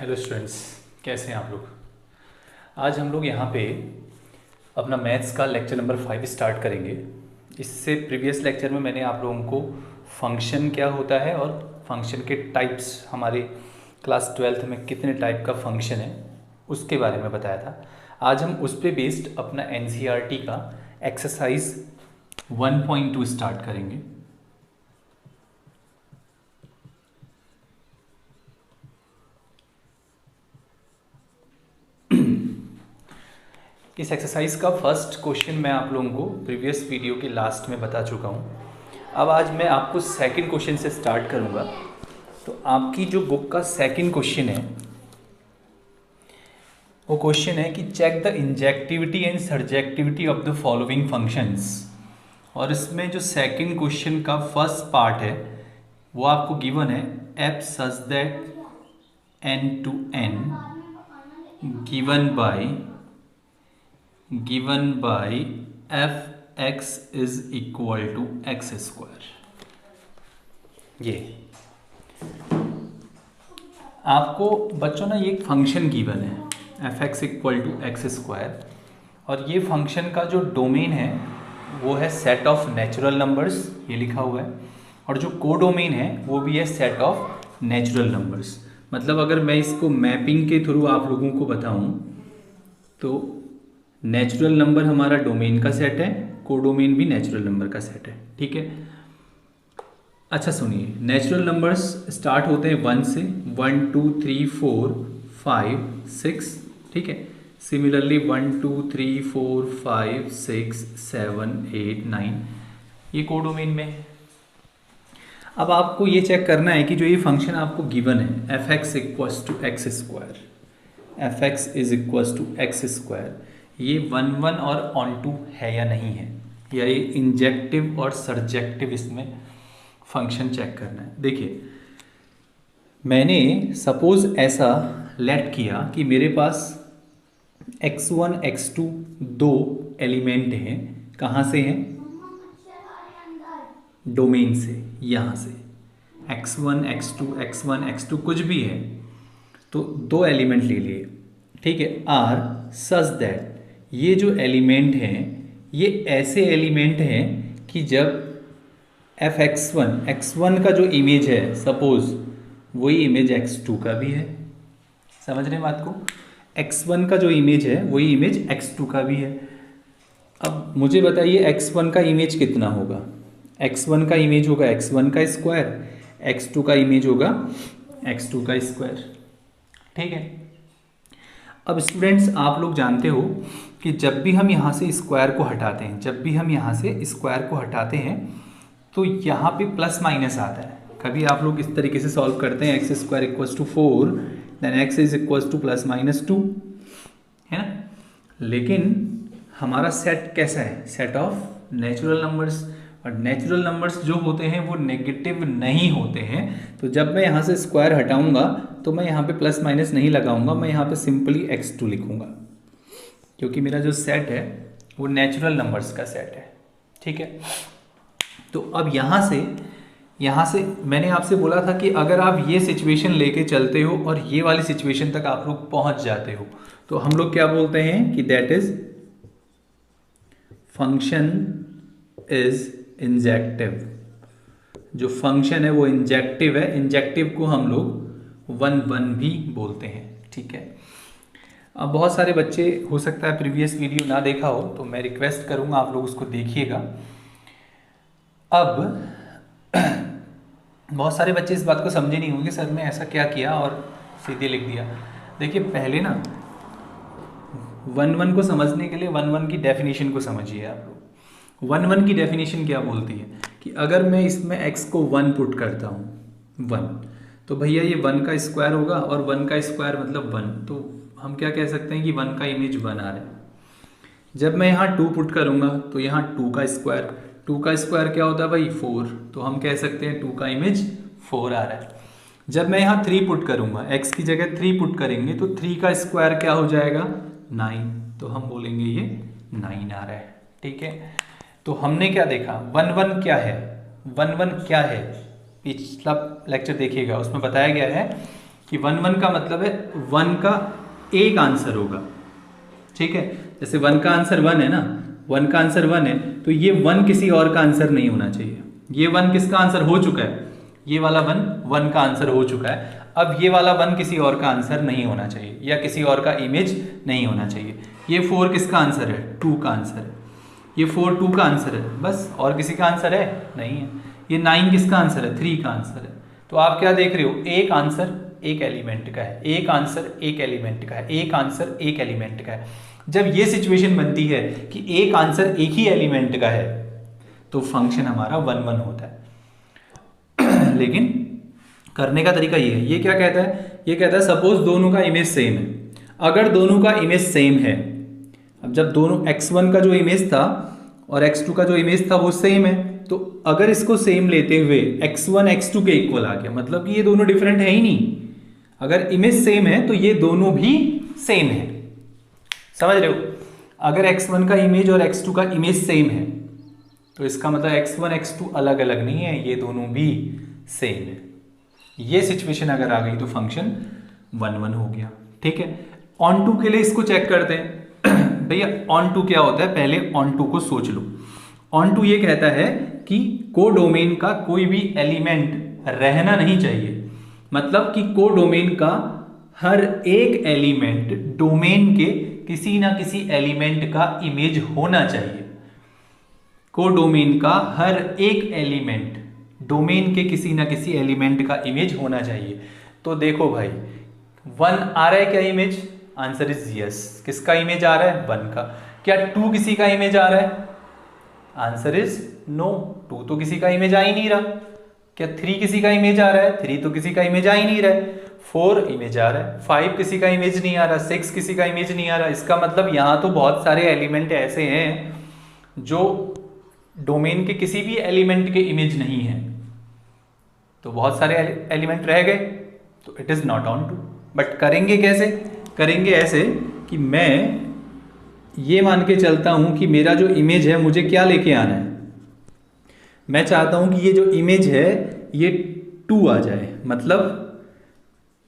Hello students, कैसे हैं आप लोग। आज हम लोग यहाँ पे अपना मैथ्स का लेक्चर नंबर 5 स्टार्ट करेंगे। इससे प्रीवियस लेक्चर में मैंने आप लोगों को फंक्शन क्या होता है और फंक्शन के टाइप्स, हमारे क्लास 12th में कितने टाइप का फंक्शन है उसके बारे में बताया था। आज हम उस पर बेस्ड अपना NCERT का एक्सरसाइज 1.2 स्टार्ट करेंगे। इस एक्सरसाइज का फर्स्ट क्वेश्चन मैं आप लोगों को प्रीवियस वीडियो के लास्ट में बता चुका हूँ। अब आज मैं आपको सेकंड क्वेश्चन से स्टार्ट करूँगा। तो आपकी जो बुक का सेकंड क्वेश्चन है वो क्वेश्चन है कि check the injectivity and surjectivity of the following functions. और इसमें जो सेकंड क्वेश्चन का फर्स्ट पार्ट है वो आपको गिवन है F such that n to n given by f(x) is equal to x square। ये आपको बच्चों ना, ये एक फंक्शन गिवन है f(x) equal to x square, और ये फंक्शन का जो डोमेन है वो है सेट ऑफ नेचुरल नंबर्स, ये लिखा हुआ है, और जो कोडोमेन है वो भी है सेट ऑफ नेचुरल नंबर्स। मतलब अगर मैं इसको मैपिंग के थ्रू आप लोगों को बताऊं तो नेचुरल नंबर हमारा डोमेन का सेट है, कोडोमेन भी नेचुरल नंबर का सेट है। ठीक है, अच्छा सुनिए, नेचुरल नंबर्स स्टार्ट होते हैं 1 से, 1 2 3 4 5 6। ठीक है, सिमिलरली 1 2 3 4 5 6 7 8 9 ये कोडोमेन में है। अब आपको ये चेक करना है कि जो ये फंक्शन आपको गिवन है f(x) equals to x square, f(x) is equals to x square, ये 1 1 और ऑन टू है या नहीं है, या ये इंजेक्टिव और सर्जेक्टिव इसमें फंक्शन चेक करना है। देखिए, मैंने सपोज ऐसा लेट किया कि मेरे पास x1 x2 दो एलिमेंट हैं। कहाँ से हैं? डोमेन से, यहाँ से x1 x2 कुछ भी है, तो दो एलिमेंट ले लिए। ठीक है, आर सच दैट ये जो एलिमेंट हैं ये ऐसे एलिमेंट हैं कि जब x1 का जो इमेज है, सपोज वही इमेज x2 का भी है। समझ रहे हैं बात को? x1 का जो इमेज है वही इमेज x2 का भी है। अब मुझे बताइए x1 का इमेज कितना होगा? x1 का इमेज होगा x1 का स्क्वायर, x2 का इमेज होगा x2 का स्क्वायर। ठीक है, अब स्टूडेंट्स आप लोग जानते हो कि जब भी हम यहाँ से स्क्वायर को हटाते हैं तो यहाँ पे प्लस माइनस आता है। कभी आप लोग इस तरीके से सॉल्व करते हैं, x square equals to 4 then x is equals to plus minus 2, है ना। लेकिन हमारा सेट कैसा है? सेट ऑफ नेचुरल नंबर्स, और नेचुरल नंबर्स जो होते हैं वो नेगेटिव नहीं होते हैं। तो जब मैं यहाँ से स्क्वायर हटाऊंगा तो मैं यहाँ पे प्लस माइनस नहीं लगाऊंगा, मैं यहाँ पे सिंपली x2 लिखूंगा, क्योंकि मेरा जो सेट है वो नेचुरल नंबर्स का सेट है। ठीक है, तो अब यहाँ से मैंने आपसे बोला था कि अगर आप ये सिचुएशन लेके चलते हो और ये वाली सिचुएशन तक आप लोग पहुँच जाते हो तो हम लोग क्या बोलते हैं कि that is function is injective. जो फंक्शन है वो इंजेक्टिव है, इंजेक्टिव को हम लोग 1 1 भी बोलते हैं। ठीक है, अब बहुत सारे बच्चे हो सकता है प्रीवियस वीडियो ना देखा हो, तो मैं रिक्वेस्ट करूंगा आप लोग उसको देखिएगा। अब बहुत सारे बच्चे इस बात को समझे नहीं होंगे, सर ने ऐसा क्या किया और सीधे लिख दिया। देखिए, पहले ना 1 1 को समझने के लिए 1 1 की डेफिनेशन को समझिए आप लोग। 1 1 की डेफिनेशन क्या बोलती है कि अगर मैं इसमें x को 1 पुट करता हूँ 1, तो भैया ये 1 का स्क्वायर होगा, और 1 का स्क्वायर मतलब 1, तो हम क्या कह सकते हैं कि 1 का इमेज 1 आ रहा है। जब मैं यहाँ 2 पुट करूँगा तो यहाँ 2 का स्क्वायर क्या होता है भाई? 4, तो हम कह सकते हैं 2 का इमेज 4 आ रहा है। जब मैं यहाँ 3 पुट करूँगा, x की जगह 3 पुट करेंगे तो 3 का स्क्वायर क्या हो जाएगा? 9, तो हम बोलेंगे ये 9 आ रहा है। ठीक है, तो हमने क्या देखा? 1 1 क्या है? 1 1 क्या है? पिछला लेक्चर देखिएगा, उसमें बताया गया है कि 1 1 का मतलब है 1 का एक आंसर होगा, ठीक है। जैसे 1 का आंसर 1 है ना, 1 का आंसर 1 है, तो ये 1 किसी और का आंसर नहीं होना चाहिए। ये 1 किसका आंसर हो चुका है, ये वाला 1 का आंसर हो चुका है। अब ये वाला 1 किसी और का आंसर नहीं होना चाहिए, या किसी और का इमेज नहीं होना चाहिए। ये 4 किसका आंसर है, 2 का आंसर है। ये 4 2 का आंसर है, बस, और किसी का आंसर है नहीं है। ये 9 किसका आंसर है, 3 का आंसर है। तो आप क्या देख रहे हो, एक आंसर एक एलिमेंट का है, एक आंसर एक एलिमेंट का है, एक आंसर एक एलिमेंट का है। जब ये सिचुएशन बनती है कि एक आंसर एक ही एलिमेंट का है, तो फंक्शन हमारा 1 1 होता है। लेकिन करने का तरीका ये है, ये क्या कहता है, ये कहता है सपोज दोनों का इमेज सेम है। अगर दोनों का इमेज सेम है, अब जब दोनों x1 का जो इमेज था और x2 का जो इमेज था वो सेम है, तो अगर इसको सेम लेते हुए x1 x2 के इक्वल आ गया, मतलब कि ये दोनों डिफरेंट है ही नहीं। अगर इमेज सेम है तो ये दोनों भी सेम है, समझ रहे हो। अगर x1 का इमेज और x2 का इमेज सेम है, तो इसका मतलब x1 x2 अलग अलग नहीं है, ये दोनों भी सेम है। ये सिचुएशन अगर आ गई तो फंक्शन 1 1 हो गया, ठीक है। ऑन टू के लिए इसको चेक करते हैं। भैया ऑन टू क्या होता है, पहले ऑन टू को सोच लो। ऑन टू ये कहता है कि कोडोमेन का कोई भी एलिमेंट रहना नहीं चाहिए, मतलब कि कोडोमेन का हर एक एलिमेंट डोमेन के किसी ना किसी एलिमेंट का इमेज होना चाहिए। कोडोमेन का हर एक एलिमेंट डोमेन के किसी ना किसी एलिमेंट का इमेज होना चाहिए। तो देखो भाई 1 आ रहा है क्या इमेज, आंसर इज यस। किसका इमेज आ रहा है, 1 का। क्या 2 किसी का इमेज आ रहा है, आंसर इज नो, 2 तो किसी का इमेज आ ही नहीं रहा। क्या 3 किसी का इमेज आ रहा है, 3 तो किसी का इमेज आ ही नहीं रहा है। 4 इमेज आ रहा है, 5 किसी का इमेज नहीं आ रहा, 6 किसी का इमेज नहीं आ रहा। इसका मतलब यहाँ तो बहुत सारे एलिमेंट ऐसे हैं जो डोमेन के किसी भी एलिमेंट के इमेज नहीं है, तो बहुत सारे एलिमेंट रह गए, तो it is not onto. But करेंगे कैसे, करेंगे ऐसे कि मैं ये मान के चलता हूं कि मेरा जो इमेज है मुझे क्या लेके आना है। मैं चाहता हूं कि ये जो इमेज है ये 2 आ जाए, मतलब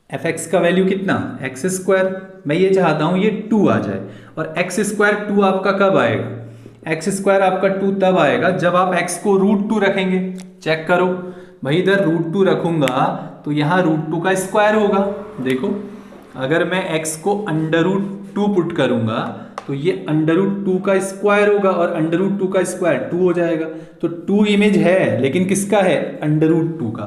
fx का वैल्यू कितना, एक्स स्क्वायर। मैं ये चाहता हूं ये 2 आ जाए, और एक्स स्क्वायर 2 आपका कब आएगा, एक्स स्क्वायर आपका 2 तब आएगा जब आप x को √2 रखेंगे। चेक करो भाई, इधर √2 रखूंगा तो यहाँ √2 का स्क्वायर होगा। देखो अगर मैं x को √2 पुट करूंगा तो ये √2 का स्क्वायर होगा, और √2 का स्क्वायर 2 हो जाएगा। तो 2 इमेज है, लेकिन किसका है, √2 का।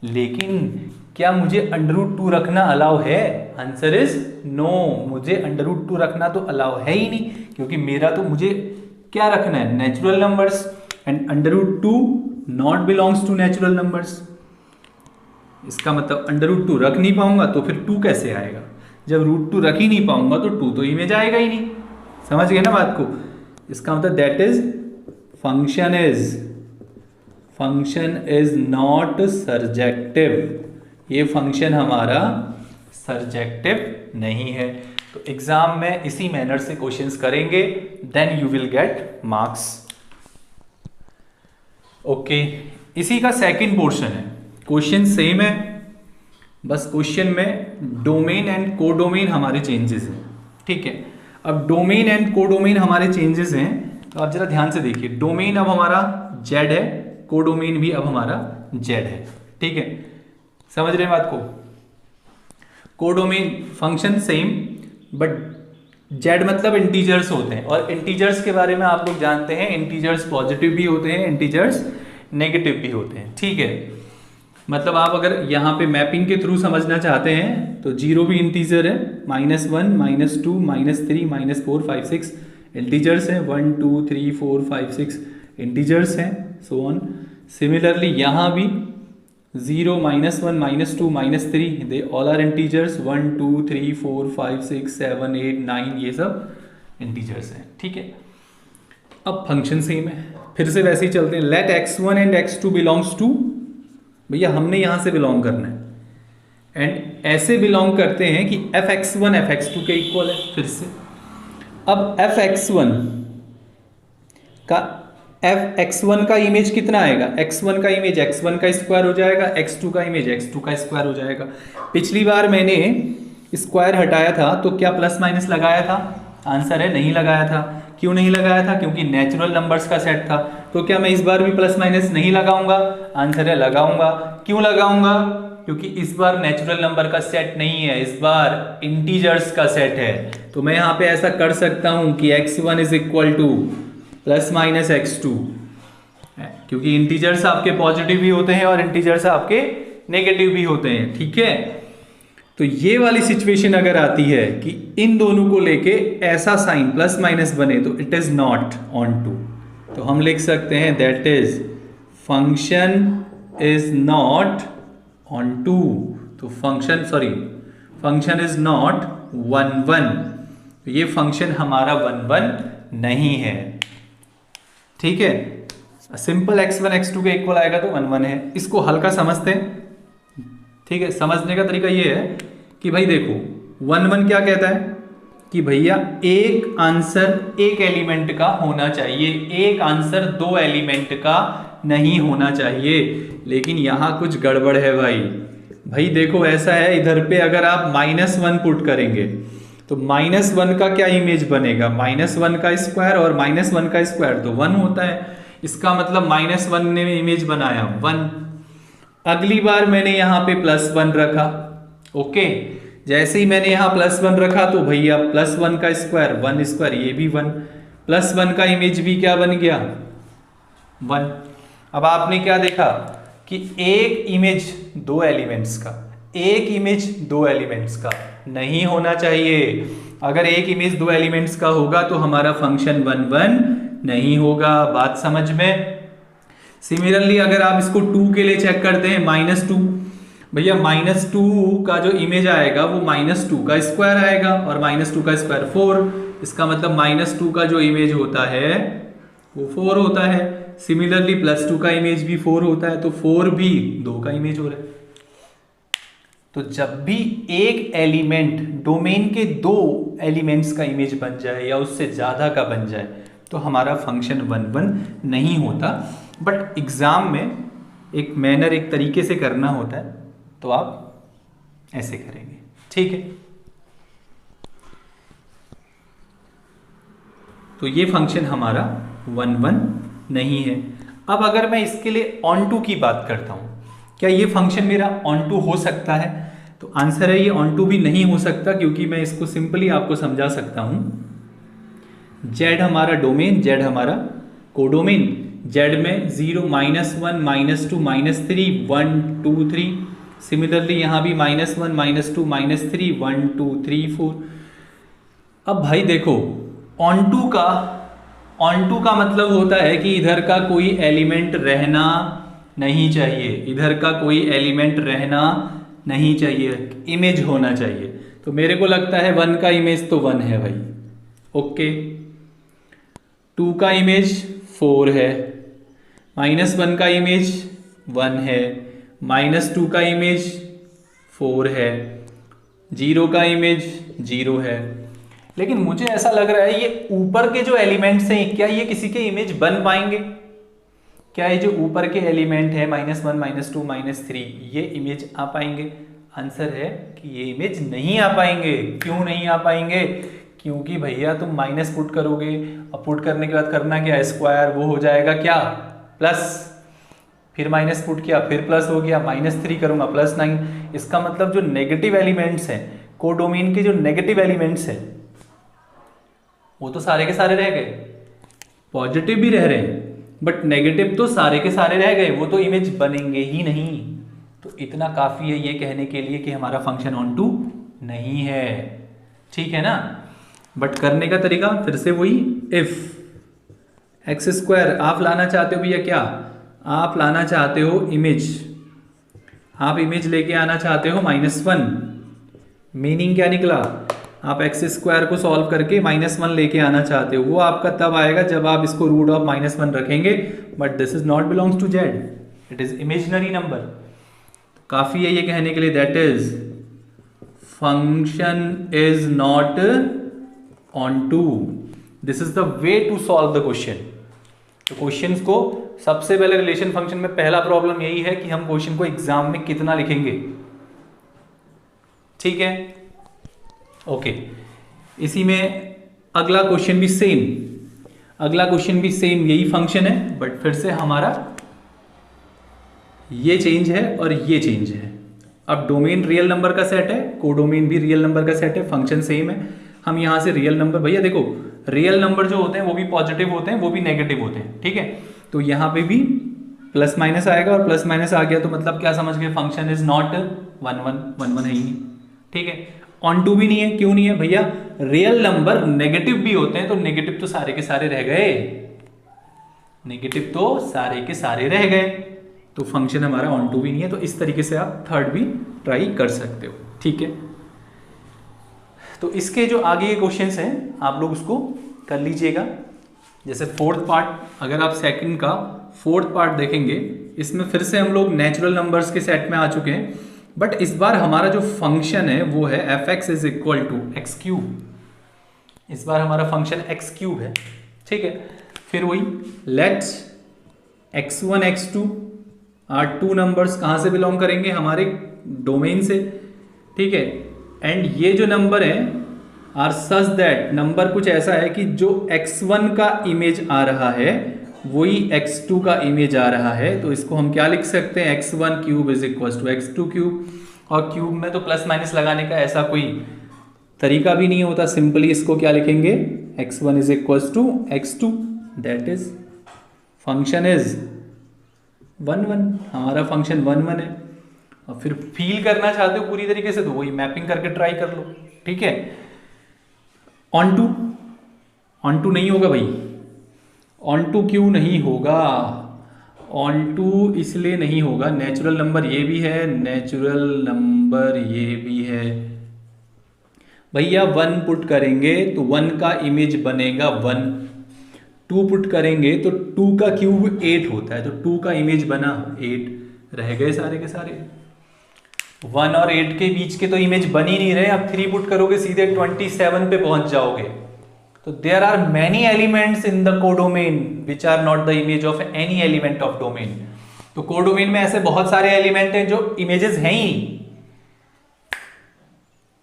लेकिन क्या मुझे √2 रखना अलाउ है, आंसर इज नो। मुझे √2 रखना तो अलाउ है ही नहीं, क्योंकि मेरा तो मुझे क्या रखना है, natural numbers, and √2 not belongs to natural numbers. इसका मतलब √2 रख नहीं पाऊंगा तो फिर 2 कैसे आएगा। जब √2 रख ही नहीं पाऊंगा तो 2 तो इमेज आएगा ही नहीं। समझ गए ना बात को। इसका मतलब that is function is not surjective. ये फंक्शन हमारा सर्जेक्टिव नहीं है। तो एग्जाम में इसी मैनर से क्वेश्चंस करेंगे, then you will get marks. Okay, इसी का सेकंड पोर्शन है। क्वेश्चन सेम है, बस क्वेश्चन में डोमेन एंड कोडोमेन हमारे चेंजेस हैं, ठीक है। अब डोमेन एंड कोडोमेन हमारे चेंजेस हैं, तो आप जरा ध्यान से देखिए। डोमेन अब हमारा z है, कोडोमेन भी अब हमारा z है, ठीक है। समझ रहे हैं बात को। Codomain function same, but z मतलब इंटीजर्स होते हैं, और इंटीजर्स के बारे में आप लोग जानते हैं, इंटीजर्स पॉजिटिव भी होते हैं, इंटीजर्स नेगेटिव भी होते हैं, ठीक है। मतलब आप अगर यहाँ पे मैपिंग के थ्रू समझना चाहते हैं तो 0 भी इंटीजर है, -1 -2 -3 -4 5 6 इंटीजर्स हैं, 1 2 3 4 5 6 इंटीजर्स हैं, सो ऑन। सिमिलरली यहाँ भी 0 -1 -2 -3 दे ऑल आर इंटीजर्स, 1 2 3 4 5 6 7 8 9 ये सब इंटीजर्स हैं, ठीक है। अब फंक्शन सेम है, फिर से वैसे ही चलते हैं। Late x1 and x2 belongs to, भैया हमने यहां से बिलोंग करना है, एंड ऐसे बिलोंग करते हैं कि fx1 fx2 के इक्वल है। फिर से अब fx1 का एफ x1 का इमेज कितना आएगा, x1 का इमेज x1 का स्क्वायर हो जाएगा, x2 का इमेज x2 का स्क्वायर हो जाएगा। पिछली बार मैंने स्क्वायर हटाया था तो क्या प्लस माइनस लगाया था, आंसर है नहीं लगाया था। क्यों नहीं लगाया था, क्योंकि नेचुरल नंबर्स का सेट था। तो क्या मैं इस बार भी प्लस माइनस नहीं लगाऊंगा, आंसर है लगाऊंगा। क्यों लगाऊंगा, क्योंकि इस बार नेचुरल नंबर का सेट नहीं है, इस बार इंटीजर्स का सेट है। तो मैं यहाँ पे ऐसा कर सकता हूं कि x1 is equal to plus minus x2, क्योंकि इंटीजर्स आपके पॉजिटिव भी होते हैं और इंटीजर्स आपके नेगेटिव भी होते हैं, ठीक है। तो ये वाली सिचुएशन अगर आती है कि इन दोनों को लेके ऐसा साइन प्लस माइनस बने तो it is not onto. तो हम लिख सकते हैं that is function is not onto. तो फंक्शन इज नॉट 1 1। तो ये फंक्शन हमारा 1 1 नहीं है, ठीक है। सिंपल x1 x2 के इक्वल आएगा तो 1 1 है। इसको हल्का समझते हैं, ठीक है। समझने का तरीका ये है कि भाई देखो 1 1 क्या कहता है कि भैया एक आंसर एक एलिमेंट का होना चाहिए, एक आंसर दो एलिमेंट का नहीं होना चाहिए। लेकिन यहां कुछ गड़बड़ है भाई देखो ऐसा है, इधर पे अगर आप -1 पुट करेंगे तो -1 का क्या इमेज बनेगा, -1 का स्क्वायर, और -1 का स्क्वायर तो 1 होता है। इसका मतलब -1 ने इमेज बनाया 1। अगली बार मैंने यहाँ पे +1 रखा, ओके। जैसे ही मैंने यहाँ +1 रखा तो भैया +1 का स्क्वायर 1 स्क्वायर, ये भी 1, +1 का इमेज भी क्या बन गया 1। अब आपने क्या देखा कि एक इमेज दो एलिमेंट्स का, एक इमेज दो एलिमेंट्स का नहीं होना चाहिए। अगर एक इमेज दो एलिमेंट्स का होगा तो हमारा फंक्शन 1 1 नहीं होगा। बात समझ में। सिमिलरली अगर आप इसको 2 के लिए चेक करते हैं, -2, भैया -2 का जो इमेज आएगा वो -2 का स्क्वायर आएगा, और -2 का स्क्वायर 4। इसका मतलब -2 का जो इमेज होता है वो 4 होता है। सिमिलरली +2 का इमेज भी 4 होता है, तो 4 भी 2 का इमेज हो रहा है। तो जब भी एक एलिमेंट डोमेन के दो एलिमेंट्स का इमेज बन जाए या उससे ज़्यादा का बन जाए तो हमारा फंक्शन 1 1 नहीं होता। बट एग्ज़ाम में एक मैनर, एक तरीके से करना होता है, तो आप ऐसे करेंगे, ठीक है। तो ये फंक्शन हमारा 1 1 नहीं है। अब अगर मैं इसके लिए ऑन टू की बात करता हूं, क्या ये फंक्शन मेरा ऑन टू हो सकता है, तो आंसर है ये ऑन टू भी नहीं हो सकता, क्योंकि मैं इसको सिंपली आपको समझा सकता हूं। z हमारा डोमेन, z हमारा कोडोमेन, z में 0 -1 -2 -3 1 2 3। सिमिलरली यहाँ भी -1 -2 -3 1 2 3 4। अब भाई देखो ऑन टू का मतलब होता है कि इधर का कोई एलिमेंट रहना नहीं चाहिए, इधर का कोई एलिमेंट रहना नहीं चाहिए, इमेज होना चाहिए। तो मेरे को लगता है 1 का इमेज तो 1 है भाई, ओके। 2 का इमेज 4 है, -1 का इमेज 1 है, -2 का इमेज 4 है, 0 का इमेज 0 है। लेकिन मुझे ऐसा लग रहा है ये ऊपर के जो एलिमेंट्स हैं, क्या ये किसी के इमेज बन पाएंगे? क्या ये जो ऊपर के एलिमेंट है -1 -2 -3, ये इमेज आ पाएंगे? आंसर है कि ये इमेज नहीं आ पाएंगे। क्यों नहीं आ पाएंगे? क्योंकि भैया तुम माइनस पुट करोगे और पुट करने के बाद करना क्या, स्क्वायर, वो हो जाएगा क्या प्लस, फिर माइनस पुट किया फिर प्लस हो गया, -3 करूंगा +9। इसका मतलब जो नेगेटिव एलिमेंट्स हैं, कोडोमेन के जो नेगेटिव एलिमेंट्स हैं वो तो सारे के सारे रह गए, पॉजिटिव भी रह रहे हैं बट नेगेटिव तो सारे के सारे रह गए, वो तो इमेज बनेंगे ही नहीं। तो इतना काफ़ी है ये कहने के लिए कि हमारा फंक्शन ऑन टू नहीं है, ठीक है ना। बट करने का तरीका फिर से वही, इफ x² आप लाना चाहते हो भैया, क्या आप लाना चाहते हो इमेज, आप इमेज लेके आना चाहते हो -1। मीनिंग क्या निकला, आप x² को सॉल्व करके -1 लेके आना चाहते हो। वो आपका तब आएगा जब आप इसको रूट ऑफ -1 रखेंगे, but this is not belongs to z, it is imaginary number. काफी है ये कहने के लिए that is function is not onto. This is the way to solve the question. तो क्वेश्चंस को सबसे पहले रिलेशन फंक्शन में पहला प्रॉब्लम यही है कि हम क्वेश्चन को एग्जाम में कितना लिखेंगे। ठीक है, ओके। इसी में अगला क्वेश्चन भी सेम, यही फंक्शन है, बट फिर से हमारा ये चेंज है और ये चेंज है। अब डोमेन रियल नंबर का सेट है, कोडोमेन भी रियल नंबर का सेट है, फंक्शन सेम है। हम यहां से रियल नंबर, भैया देखो रियल नंबर जो होते हैं वो भी पॉजिटिव होते हैं, वो भी नेगेटिव होते हैं। ठीक है, तो यहां पे भी प्लस माइनस आएगा और प्लस माइनस आ गया तो मतलब क्या समझ गए, फंक्शन इज नॉट 1 1 है ही नहीं। ठीक है, ऑन टू भी नहीं है, क्यों नहीं है भैया, रियल नंबर नेगेटिव भी होते हैं, तो नेगेटिव तो सारे के सारे रह गए, तो फंक्शन हमारा ऑन टू भी नहीं है। तो इस तरीके से आप थर्ड भी ट्राई कर सकते हो। ठीक है, तो इसके जो आगे के क्वेश्चंस हैं आप लोग उसको कर लीजिएगा। जैसे फोर्थ पार्ट, अगर आप सेकंड का फोर्थ पार्ट देखेंगे, इसमें फिर से हम लोग नेचुरल नंबर्स के सेट में आ चुके हैं, बट इस बार हमारा जो फंक्शन है वो है fx is equal to x cube. इस बार हमारा फंक्शन एक्स क्यूब है। ठीक है, फिर वही late x1 x2 are two numbers कहाँ से बिलोंग करेंगे, हमारे डोमेन से। ठीक है, एंड ये जो नंबर है आर सच दैट, नंबर कुछ ऐसा है कि जो x1 का इमेज आ रहा है वही x2 का इमेज आ रहा है। तो इसको हम क्या लिख सकते हैं, x1 cube is equal to x2 cube. और क्यूब में तो प्लस माइनस लगाने का ऐसा कोई तरीका भी नहीं होता, सिंपली इसको क्या लिखेंगे, x1 is equal to x2, that is function is 1 1, हमारा फंक्शन 1 1 है। और फिर फील करना चाहते हो पूरी तरीके से तो वही मैपिंग करके ट्राई कर लो। ठीक है, ऑन टू नहीं होगा भाई, ऑन टू क्यों नहीं होगा, ऑन टू इसलिए नहीं होगा, नेचुरल नंबर ये भी है, नेचुरल नंबर ये भी है भैया। 1 पुट करेंगे तो 1 का इमेज बनेगा 1, 2 पुट करेंगे तो 2 का क्यूब 8 होता है, तो 2 का इमेज बना 8, रह गए सारे के सारे। 1 और 8 के बीच के तो इमेज बन ही नहीं रहे, अब 3 पुट करोगे सीधे 27 पे पहुंच जाओगे। तो there are many elements in the codomain which are not the image of any element of domain. तो कोडोमेन में ऐसे बहुत सारे एलिमेंट हैं जो इमेजेस हैं ही नहीं,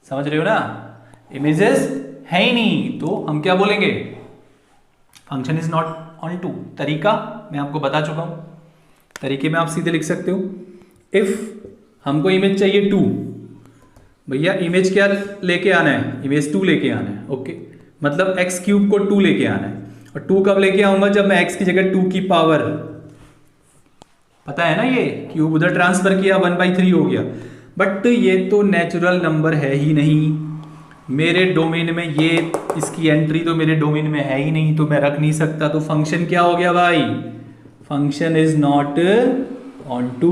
समझ रहे हो ना, इमेजेस है ही नहीं, तो हम क्या बोलेंगे, function is not onto. तरीका मैं आपको बता चुका हूं, तरीके में आप सीधे लिख सकते हो, इफ हमको इमेज चाहिए 2, भैया इमेज क्या लेके आना है, इमेज 2 लेके आना है। ओके, मतलब x क्यूब को 2 लेके आना है, और 2 कब लेके आऊंगा, जब मैं x की जगह 2 की पावर, पता है ना, ये क्यूब उधर ट्रांसफर किया 1/3 हो गया। बट ये तो नेचुरल नंबर है ही नहीं मेरे डोमेन में, ये इसकी एंट्री तो मेरे डोमेन में है ही नहीं, तो मैं रख नहीं सकता। तो फंक्शन क्या हो गया भाई, function is not onto.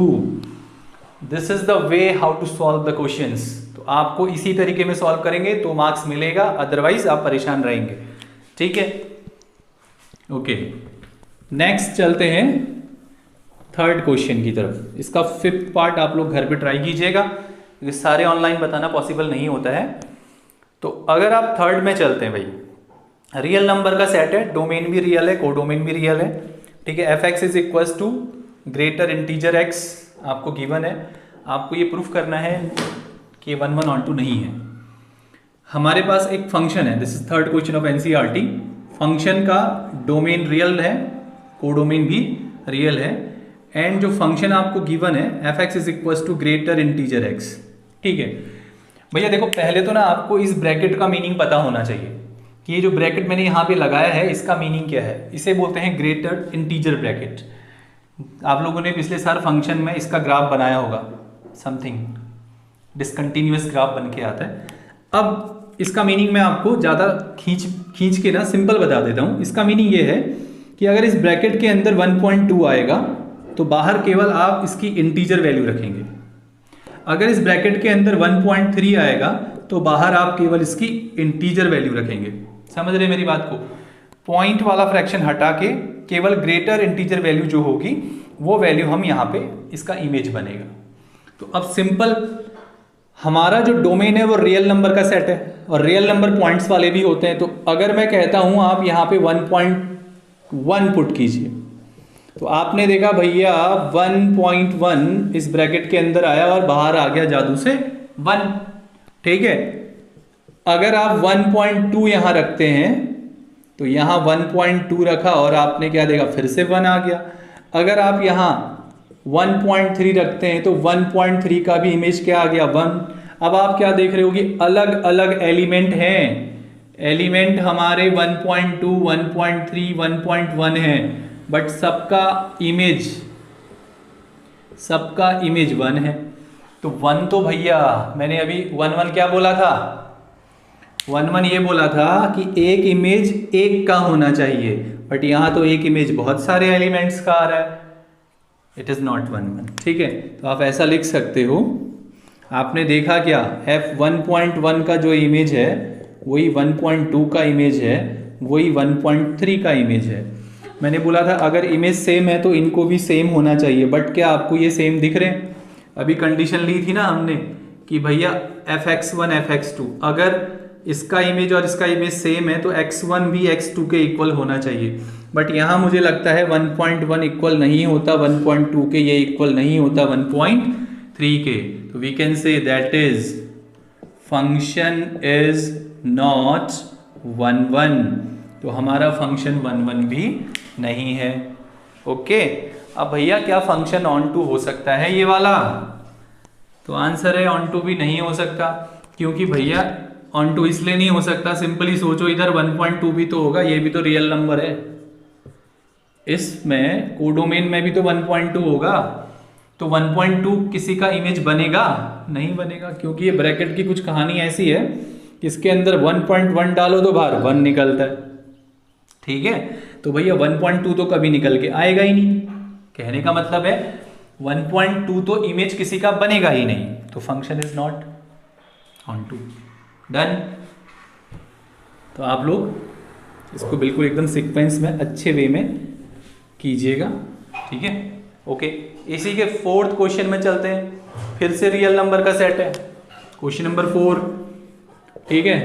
This is the way how to solve the questions. तो आपको इसी तरीके में सॉल्व करेंगे तो मार्क्स मिलेगा, अदरवाइज आप परेशान रहेंगे। ठीक है, ओके, नेक्स्ट चलते हैं थर्ड क्वेश्चन की तरफ। इसका 5th पार्ट आप लोग घर पे ट्राई कीजिएगा, क्योंकि सारे ऑनलाइन बताना पॉसिबल नहीं होता है। तो अगर आप थर्ड में चलते हैं भाई, रियल नंबर का सेट है, डोमेन भी रियल है, कोडोमेन भी रियल है। ठीक है, fx is equal to greater integer x आपको गिवन है, आपको ये प्रूफ करना है कि 1 1 ऑन टू नहीं है। हमारे पास एक फंक्शन है, this is third question of NCERT. Function का डोमेन रियल है, कोडोमेन भी रियल है, एंड जो फंक्शन आपको गिवन है fx is equal to greater integer x। ठीक है भैया, देखो पहले तो ना आपको इस ब्रैकेट का मीनिंग पता होना चाहिए कि ये जो ब्रैकेट मैंने यहाँ पे लगाया है इसका मीनिंग क्या है। इसे बोलते हैं ग्रेटर इंटीजर ब्रैकेट। आप लोगों ने पिछले साल फंक्शन में इसका ग्राफ बनाया होगा, समथिंग डिसकंटिन्यूअस ग्राफ बन के आता है। अब इसका मीनिंग मैं आपको ज़्यादा खींच के ना सिंपल बता देता हूँ। इसका मीनिंग ये है कि अगर इस ब्रैकेट के अंदर 1.2 आएगा तो बाहर केवल आप इसकी इंटीजर वैल्यू रखेंगे। अगर इस ब्रैकेट के अंदर 1.3 आएगा तो बाहर आप केवल इसकी इंटीजर वैल्यू रखेंगे। समझ रहे मेरी बात को, पॉइंट वाला फ्रैक्शन हटा के केवल ग्रेटर इंटीजर वैल्यू जो होगी वो वैल्यू हम यहाँ पे इसका इमेज बनेगा। तो अब सिंपल, हमारा जो डोमेन है वो रियल नंबर का सेट है और रियल नंबर पॉइंट्स वाले भी होते हैं। तो अगर मैं कहता हूँ आप यहाँ पे 1.1 पुट कीजिए, तो आपने देखा भैया 1.1 इस ब्रैकेट के अंदर आया और बाहर आ गया जादू से 1। ठीक है, अगर आप 1.2 यहां रखते हैं तो यहां 1.2 रखा और आपने क्या देखा, फिर से 1 आ गया। अगर आप यहां 1.3 रखते हैं तो 1.3 का भी इमेज क्या आ गया, 1। अब आप क्या देख रहे हो कि अलग अलग एलिमेंट हैं, एलिमेंट हमारे 1.2, 1.3, 1.1 है, बट सबका इमेज 1 है। तो 1 तो भैया मैंने अभी 1 क्या बोला था, 1 ये बोला था कि एक इमेज एक का होना चाहिए, बट यहां तो एक इमेज बहुत सारे एलिमेंट्स का आ रहा है, इट इज नॉट 1। ठीक है, तो आप ऐसा लिख सकते हो। आपने देखा क्या, f1.1 का जो इमेज है वही 1.2 का इमेज है, वही 1.3 का इमेज है। मैंने बोला था अगर इमेज सेम है तो इनको भी सेम होना चाहिए, बट क्या आपको ये सेम दिख रहे हैं? अभी कंडीशन ली थी ना हमने कि भैया fx1 fx2, अगर इसका इमेज और इसका इमेज सेम है तो x1 भी x2 के इक्वल होना चाहिए, बट यहाँ मुझे लगता है 1.1 इक्वल नहीं होता 1.2 के, ये इक्वल नहीं होता 1.3 के। तो we can say that is function is not 1 तो हमारा फंक्शन 1 भी नहीं है। ओके, अब भैया क्या फंक्शन ऑन टू हो सकता है ये वाला? तो आंसर है ऑन टू भी नहीं हो सकता। क्योंकि भैया ऑन टू इसलिए नहीं हो सकता, सिंपली सोचो, इधर 1.2 भी तो होगा, ये भी तो रियल नंबर है, इसमें कोडोमेन में भी तो 1.2 होगा, तो 1.2 किसी का इमेज बनेगा? नहीं बनेगा, क्योंकि ये ब्रैकेट की कुछ कहानी ऐसी है कि इसके अंदर 1.1 डालो तो बाहर 1 निकलता है। ठीक है, तो भैया 1.2 तो कभी निकल के आएगा ही नहीं। कहने का मतलब है 1.2 तो इमेज किसी का बनेगा ही नहीं, तो function is not onto. Done. तो आप लोग इसको बिल्कुल एकदम सीक्वेंस में अच्छे वे में कीजिएगा। ठीक है, ओके। इसी के 4th क्वेश्चन में चलते हैं। फिर से रियल नंबर का सेट है, क्वेश्चन नंबर 4। ठीक है,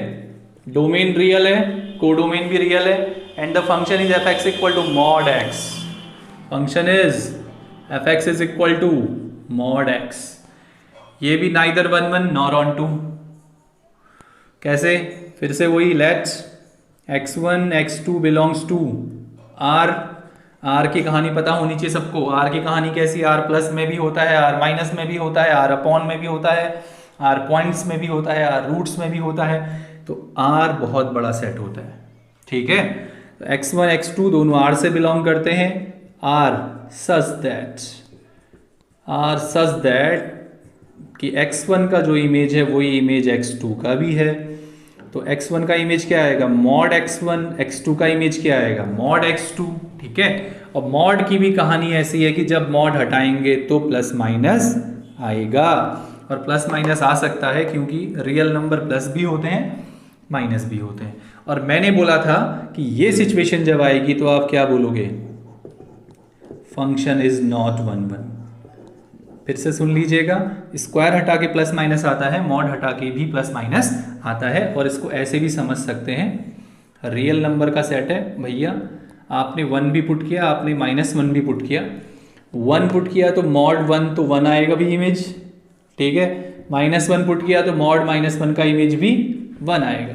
डोमेन रियल है, कोडोमेन भी रियल है, and the function is fx equal to mod x। Function is fx is equal to mod x। ये भी नाइदर 1 नॉर ऑन टू। कैसे? फिर से वही, let's x1 x2 belongs to r। r की कहानी पता होनी चाहिए सबको। r की कहानी कैसी? r प्लस में भी होता है, r माइनस में भी होता है, r अपॉन में भी होता है, r पॉइंट्स में भी होता है, r रूट्स में भी होता है। तो r बहुत बड़ा सेट होता है। ठीक है, तो x1 x2 दोनों r से बिलोंग करते हैं। r सच दैट कि x1 का जो इमेज है वही इमेज x2 का भी है। तो x1 का इमेज क्या आएगा? Mod x1। x2 का इमेज क्या आएगा? Mod x2। ठीक है, और मॉड की भी कहानी ऐसी है कि जब मॉड हटाएंगे तो प्लस माइनस आएगा, और प्लस माइनस आ सकता है क्योंकि रियल नंबर प्लस भी होते हैं माइनस भी होते हैं। और मैंने बोला था कि ये सिचुएशन जब आएगी तो आप क्या बोलोगे? Function is not 1। फिर से सुन लीजिएगा, स्क्वायर हटा के प्लस माइनस आता है, मॉड हटा के भी प्लस माइनस आता है। और इसको ऐसे भी समझ सकते हैं, रियल नंबर का सेट है भैया, आपने 1 भी पुट किया, आपने -1 भी पुट किया। 1 पुट किया तो मॉड 1 तो 1 आएगा भी इमेज। ठीक है, -1 पुट किया तो मॉड -1 का इमेज भी 1 आएगा।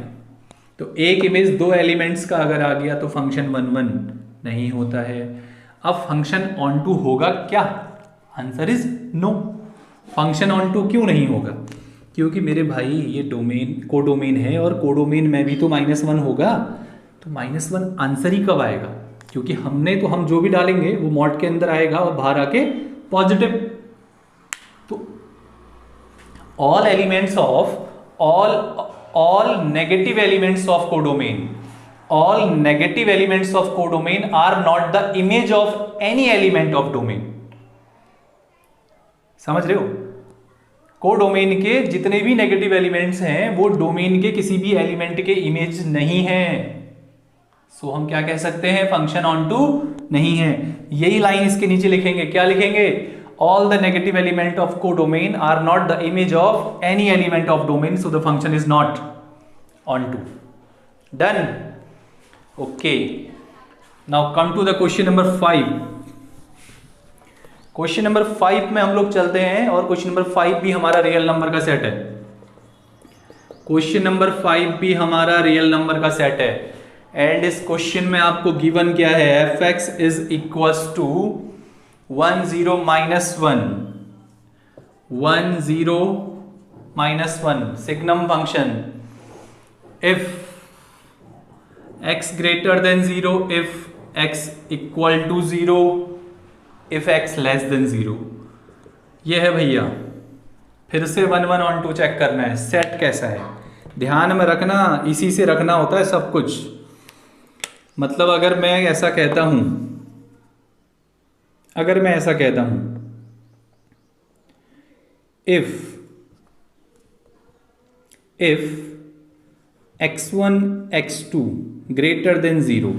तो एक इमेज 2 एलिमेंट्स का अगर आ गया तो फंक्शन 1 नहीं होता है। अब फंक्शन ऑन टू होगा क्या? Answer is no. Function onto क्यों नहीं होगा? क्योंकि मेरे भाई ये डोमेन कोडोमेन है, और कोडोमेन में भी तो -1 होगा। तो -1 आंसर ही कब आएगा? क्योंकि हम जो भी डालेंगे वो मॉड के अंदर आएगा और बाहर आके पॉजिटिव। तो all elements of all negative elements of codomain, all negative elements of codomain are not the image of any element of domain। समझ रहे हो? कोडोमेन के जितने भी नेगेटिव एलिमेंट्स हैं वो डोमेन के किसी भी एलिमेंट के इमेज नहीं है। सो हम क्या कह सकते हैं? फंक्शन ऑन टू नहीं है। यही लाइन इसके नीचे लिखेंगे, क्या लिखेंगे? all the negative element of codomain are not the image of any element of domain, so the function is not onto। Done? Okay, now come to the question number 5। Question number 5 में हम लोग चलते हैं और question number 5 भी हमारा real number का set है। क्वेश्चन नंबर 5 भी हमारा रियल नंबर का सेट है एंड इस क्वेश्चन में आपको गिवन क्या है, F X is equals to 1 0 minus 1 signum function if x greater than 0, if x equal to 0, if x less than 0। ये है भैया, फिर से 1 1 ऑन 2 चेक करना है सेट कैसा है। ध्यान में रखना, इसी से रखना होता है सब कुछ। मतलब अगर मैं ऐसा कहता हूं if x1 x2 greater than 0,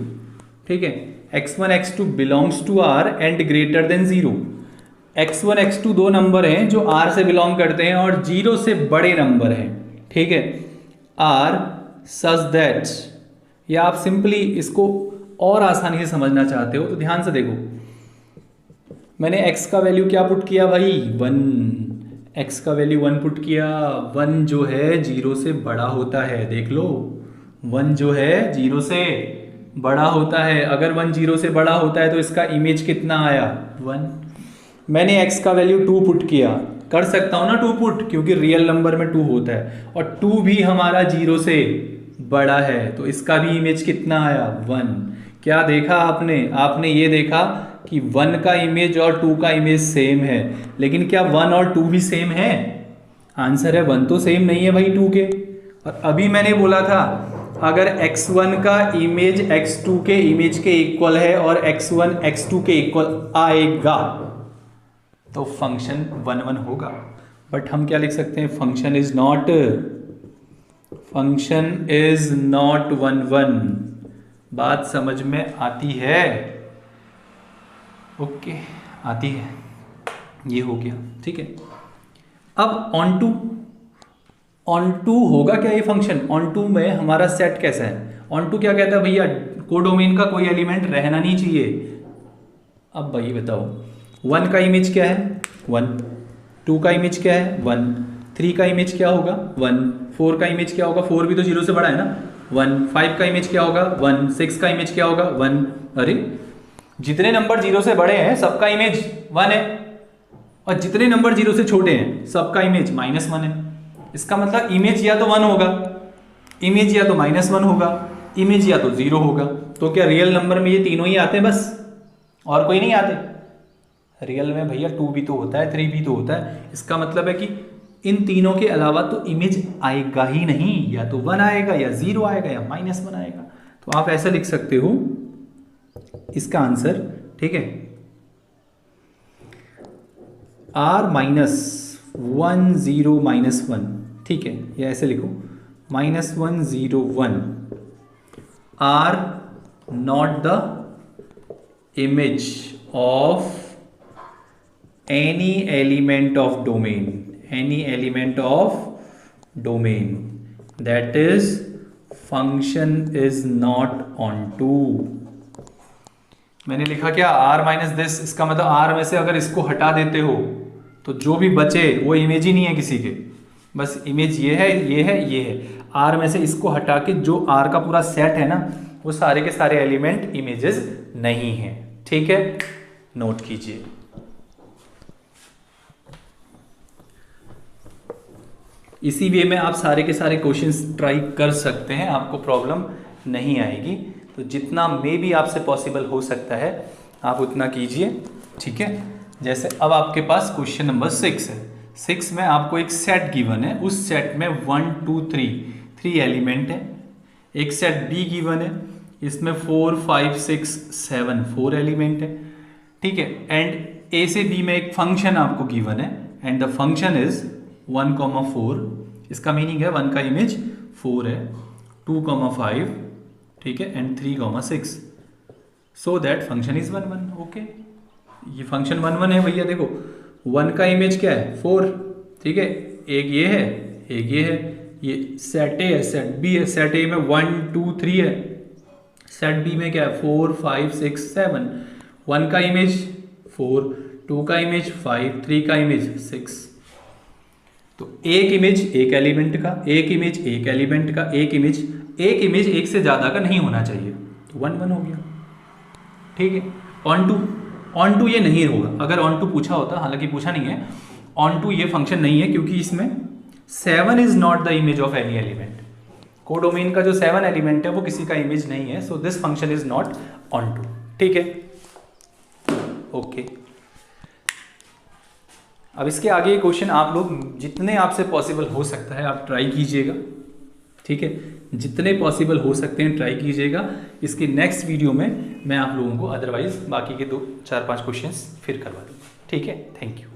ठीक है, x1 x2 belongs to R and greater than 0। x1 x2 दो नंबर हैं जो R से बिलोंग करते हैं और 0 से बड़े नंबर हैं, ठीक है। R सच दैट, या आप सिंपली इसको और आसानी से समझना चाहते हो तो ध्यान से देखो, मैंने x का वैल्यू क्या पुट किया भाई, 1। x का वैल्यू 1 पुट किया। 1 जो है 0 से बड़ा होता है, देख लो 1 जो है 0 से बड़ा होता है। अगर 1 0 से बड़ा होता है तो इसका इमेज कितना आया, 1। मैंने x का वैल्यू 2 पुट किया, कर सकता हूं ना 2 पुट, क्योंकि रियल नंबर में 2 होता है और 2 भी हमारा 0 से बड़ा है तो इसका भी इमेज कितना आया, 1। क्या देखा आपने ये देखा कि 1 का इमेज और 2 का इमेज सेम है, लेकिन क्या 1 और 2 भी सेम है? आंसर है 1 तो सेम नहीं है भाई 2 के। और अभी मैंने बोला था अगर x1 का इमेज x2 के इमेज के इक्वल है और x1 x2 के इक्वल आएगा तो फंक्शन 1 1 होगा। बट हम क्या लिख सकते हैं, फंक्शन इज नॉट 1 1। बात समझ में आती है? ओके, आती है, ये हो गया, ठीक है। अब ऑन टू होगा क्या ये फंक्शन? ऑन टू में हमारा सेट कैसा है? ऑन टू क्या कहता है भैया, कोडोमेन का कोई एलिमेंट रहना नहीं चाहिए। अब भाई बताओ, 1 का इमेज क्या है, 1। 2 का इमेज क्या है, 1। 3 का इमेज क्या होगा, 1। 4 का इमेज क्या होगा, 4 भी तो 0 से बड़ा है ना, 1। 5 का इमेज क्या होगा, 1। 6 का इमेज क्या होगा, 1। अरे जितने नंबर 0 से बड़े हैं सबका इमेज 1 है और जितने नंबर 0 से छोटे हैं सबका इमेज -1 है। इसका मतलब इमेज या तो 1 होगा, इमेज या तो -1 होगा, इमेज या तो 0 होगा। तो क्या रियल नंबर में ये तीनों ही आते हैं बस, और कोई नहीं आते? रियल में भैया 2 भी तो होता है, 3 भी तो होता है। इसका मतलब है कि इन तीनों के अलावा तो इमेज आएगा ही नहीं, या तो 1 आएगा या 0 आएगा या -1 आएगा। तो आप ऐसा लिख सकते हो इसका आंसर, ठीक है, R -1 0 -1, ठीक है, या ऐसे लिखो -1 0 1 are not the image of any element of domain, that is function is not onto। मैंने लिखा क्या, r माइनस दिस, इसका मतलब r में से अगर इसको हटा देते हो तो जो भी बचे वो इमेज ही नहीं है किसी के, बस इमेज ये है, ये है, ये है। r में से इसको हटा के जो r का पूरा सेट है ना, वो सारे के सारे एलिमेंट इमेजेस नहीं है, ठीक है, नोट कीजिए। इसी वे में आप सारे के सारे क्वेश्चंस ट्राई कर सकते हैं, आपको प्रॉब्लम नहीं आएगी। तो जितना मे भी आपसे पॉसिबल हो सकता है आप उतना कीजिए, ठीक है। जैसे अब आपके पास क्वेश्चन नंबर 6 है। 6 में आपको एक सेट गिवन है, उस सेट में 1 2 3 एलिमेंट है। एक सेट बी गिवन है, इसमें 4 5 6 7 4 एलिमेंट है, ठीक है। एंड ए से बी में एक फंक्शन आपको गिवन है एंड द फंक्शन इज 1, 4। इसका मीनिंग है 1 का इमेज 4 है, 2, 5, ठीक है, and 3, 6। So that function is 1 1। Okay, ये फंक्शन 1 1 है भैया। देखो 1 का इमेज क्या है, 4, ठीक है, एक ये है, एक ये है। ये सेट ए है, सेट बी है। सेट ए में 1 2 3 है, सेट बी में क्या है 4 5 6 7। 1 का इमेज 4, 2 का इमेज 5, 3 का इमेज 6। तो एक इमेज एक एलिमेंट का, एक इमेज एक एलिमेंट का, एक इमेज एक से ज़्यादा का नहीं होना चाहिए, तो 1 1 हो गया। ठीक है, ऑन टू ये नहीं होगा। अगर ऑन टू पूछा होता, हालांकि पूछा नहीं है, ऑन टू ये फंक्शन नहीं है क्योंकि इसमें 7 is not the image of any element. Codomain का जो 7 एलिमेंट है वो किसी का इमेज नहीं है, so this function is not onto. ठीक है, ओके। अब इसके आगे क्वेश्चन आप लोग जितने आपसे पॉसिबल हो सकता है आप ट्राई कीजिएगा। ठीक है, जितने पॉसिबल हो सकते हैं ट्राई कीजिएगा। इसके नेक्स्ट वीडियो में मैं आप लोगों को अदरवाइज बाकी के 2 4 5 क्वेश्चंस फिर करवा दूँगा। ठीक है, थैंक यू।